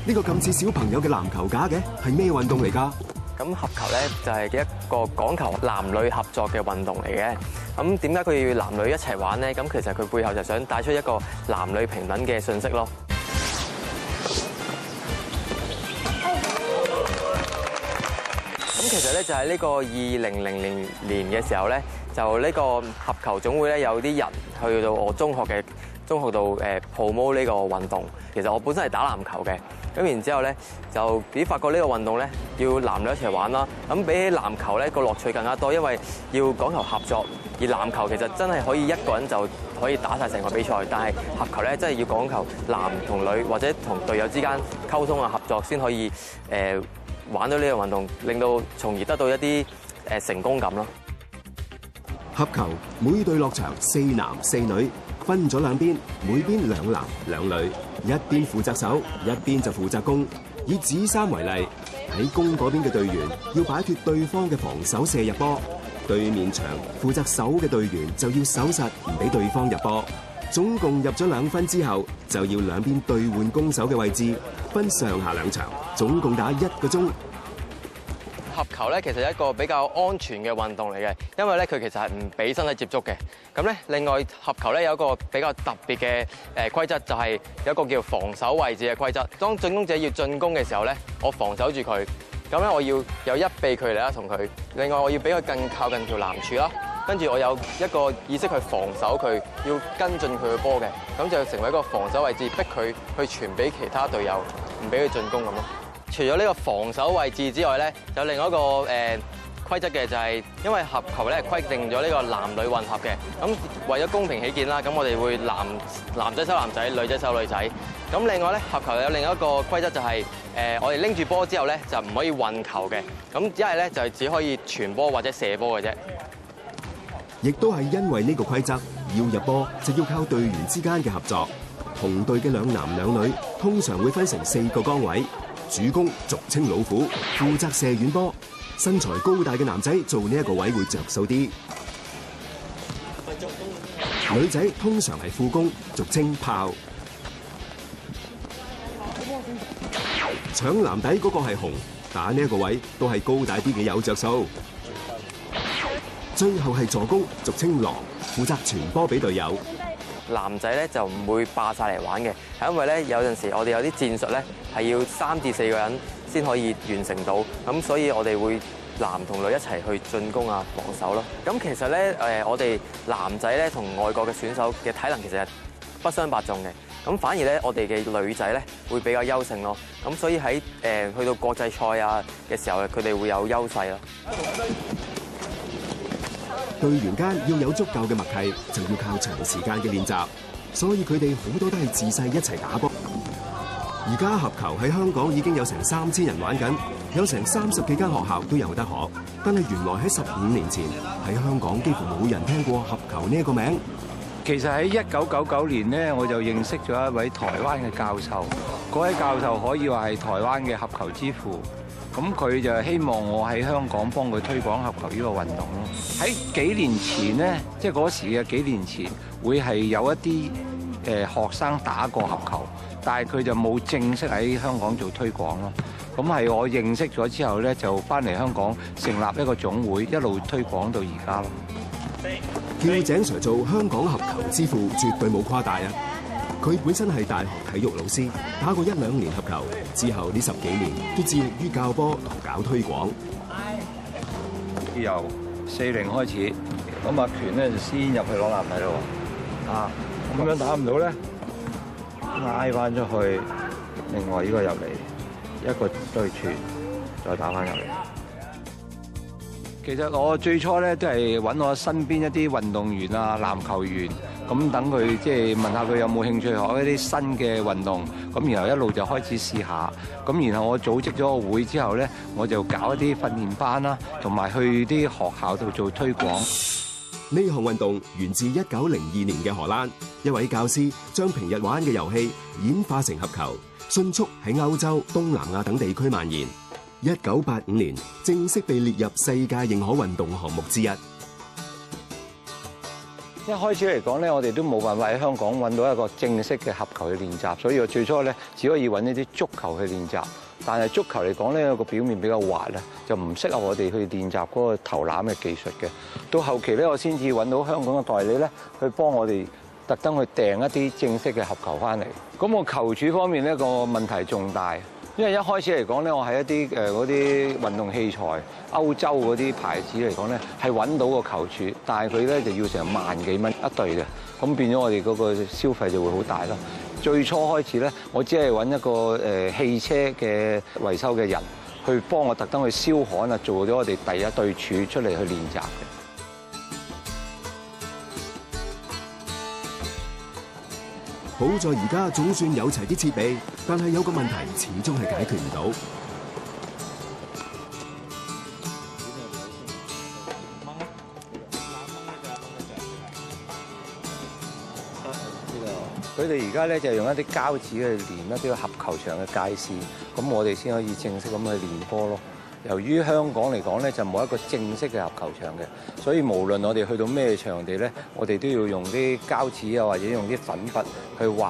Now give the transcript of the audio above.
呢個咁似小朋友嘅籃球架嘅係咩運動嚟㗎？咁合球咧就係一個講求男女合作嘅運動嚟嘅。咁點解佢要男女一齊玩咧？咁其實佢背後就想帶出一個男女平等嘅信息咯。咁其實咧就係呢個2000年嘅時候咧，就呢個合球總會咧有啲人去到我中學度promote呢個運動。其實我本身係打籃球嘅，咁然之後咧就發覺呢個運動咧要男女一齊玩啦。咁比起籃球咧個樂趣更加多，因為要講求合作。而籃球其實真係可以一個人就可以打晒成個比賽，但係合球咧真係要講求男同女或者同隊友之間溝通啊合作先可以玩到呢個運動，令到從而得到一啲成功感咯。合球每隊落場4男4女，分咗兩邊，每邊2男2女，一邊負責守，一邊就負責攻。以指3為例，喺攻嗰邊嘅隊員要擺脫對方嘅防守射入波，對面場負責守嘅隊員就要守實，唔俾對方入波。總共入咗2分之後，就要兩邊對換攻守嘅位置，分上下2場，總共打1個鐘。合球咧其實係一個比較安全嘅運動嚟嘅，因為咧佢其實係唔俾身體接觸嘅。咁咧另外合球咧有一個比較特別嘅規則，就係有一個叫防守位置嘅規則。當進攻者要進攻嘅時候咧，我防守住佢，咁咧我要有1臂距離啦同佢。另外我要俾佢更靠近條籃柱啦，跟住我有一個意識去防守佢，要跟進佢嘅波嘅，咁就成為一個防守位置，逼佢去傳俾其他隊友，唔俾佢進攻咁咯。除咗呢個防守位置之外咧，有另外一個規則嘅，就係因為合球咧規定咗呢個男女混合嘅，咁為咗公平起見啦，咁我哋會男仔收男仔，女仔收女仔。咁另外咧合球有另一個規則，就係我哋拎住波之後咧就唔可以混球嘅，咁一係咧就只可以傳波或者射波嘅啫。亦都係因為呢個規則，要入波就要靠隊員之間嘅合作。同隊嘅2男2女通常會分成4個崗位。主攻俗稱老虎，負責射遠波。身材高大嘅男仔做呢一個位會着數啲。女仔通常係副攻，俗稱炮。搶籃底嗰個係紅，打呢一個位都係高大啲嘅有着數。最後係助攻，俗稱狼，負責傳波俾隊友。男仔咧就唔會霸晒嚟玩嘅，係因為咧有陣時我哋有啲戰術咧係要3至4個人先可以完成到，咁所以我哋會男同女一齊去進攻啊防守咯。咁其實咧我哋男仔咧同外國嘅選手嘅體能其實係不相伯仲嘅，咁反而咧我哋嘅女仔咧會比較優勝咯。咁所以喺去到國際賽啊嘅時候，佢哋會有優勢咯。隊員間要有足夠嘅默契，就要靠長時間嘅練習，所以佢哋好多都係自細一齊打波。而家合球喺香港已經有成3000人玩緊，有成30幾間學校都有得學。但係原來喺15年前喺香港幾乎冇人聽過合球呢一個名。其實喺1999年咧，我就認識咗一位台灣嘅教授，嗰位教授可以話係台灣嘅合球之父。咁佢就希望我喺香港幫佢推廣合球呢個運動咯。喺幾年前咧，即係嗰時嘅幾年前，會係有一啲學生打過合球，但係佢就冇正式喺香港做推廣咯。咁係我認識咗之後咧，就翻嚟香港成立一個總會，一路推廣到而家咯。叫井 Sir 做香港合球之父，絕對冇誇大啊！佢本身係大學體育老師，打過1-2年合球，之後呢10幾年都致力於教波同搞推廣。由40開始，咁阿權咧就先入去攞籃底咯。啊，咁樣打唔到咧，拉翻出去，另外呢個入嚟，一個對傳，再打翻入嚟。其實我最初咧都係揾我身邊一啲運動員啊、籃球員，咁等佢即係問下佢有冇興趣學一啲新嘅運動，咁然後一路就開始試下，咁然後我組織咗個會之後咧，我就搞一啲訓練班啦，同埋去啲學校度做推廣。呢項運動源自1902年嘅荷蘭，一位教師將平日玩嘅遊戲演化成合球，迅速喺歐洲、東南亞等地區蔓延。1985年正式被列入世界認可運動項目之一。一開始嚟講咧，我哋都冇辦法喺香港揾到一個正式嘅合球去練習，所以我最初咧只可以揾一啲足球去練習。但係足球嚟講咧，個表面比較滑咧，就唔適合我哋去練習嗰個投籃嘅技術嘅。到後期咧，我先至揾到香港嘅代理咧，去幫我哋特登去訂一啲正式嘅合球翻嚟。咁我球柱方面呢個問題仲大。因為一開始嚟講咧，我喺一啲嗰啲運動器材歐洲嗰啲牌子嚟講咧，係揾到個球柱，但係佢咧就要成萬幾蚊一對嘅，咁變咗我哋嗰個消費就會好大咯。最初開始咧，我只係揾一個汽車嘅維修嘅人去幫我特登去燒焊啊，做咗我哋第一對柱出嚟去練習嘅。好在而家總算有齊啲設備，但係有個問題始終係解決唔到。佢哋而家咧就用一啲膠紙去連一啲合球場嘅界線，咁我哋先可以正式咁去練波咯。由於香港嚟講咧就冇一個正式嘅合球場嘅，所以無論我哋去到咩場地咧，我哋都要用啲膠紙啊，或者用啲粉筆去畫